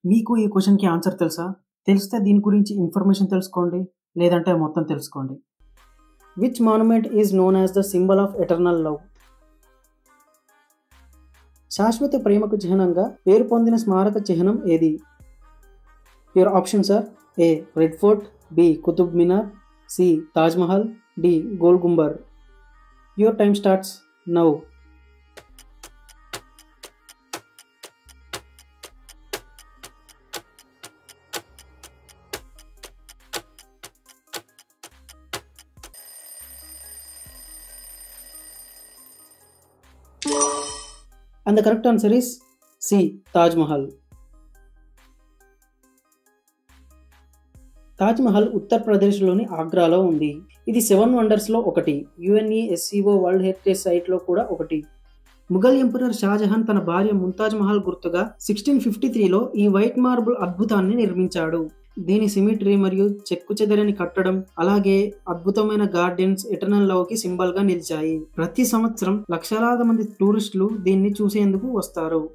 మీకు ఈ క్వశ్చన్‌కి ఆన్సర్ తెలుసా? తెలిస్తే దీని గురించి ఇన్ఫర్మేషన్ తెలుసుకోండి. లేదంటే మొత్తం తెలుసుకోండి. Which monument is known as the symbol of eternal love? శాశ్వత ప్రేమకు చిహ్నంగా పేరు పొందిన స్మారక చిహ్నం ఏది? Your options are A red fort, B Qutub Minar, C Taj Mahal, D Gol Gumbaz. Your time starts now. And the correct answer is C. Taj Mahal. Taj Mahal ఉత్తరప్రదేశ్లోని ఆగ్రాలో ఉంది. ఇది 7 వండర్స్లో ఒకటి. UNESCO వరల్డ్ హెరిటేజ్ సైట్లో కూడా ఒకటి. ముఘల్ ఎంపరర్ షాజహాన్ తన భార్య ముంతాజ్ మహల్ గుర్తుగా 1653లో ఈ వైట్ మార్బుల్ అద్భుతాన్ని నిర్మించాడు. దీని సిమెట్రీ మరియు చెక్కుచెదరని కట్టడం, అలాగే అద్భుతమైన గార్డెన్స్ ఎటర్నల్ లవ్ కి సింబల్ గా నిలిచాయి. ప్రతి సంవత్సరం లక్షలాది మంది టూరిస్టులు దీన్ని చూసేందుకు వస్తారు.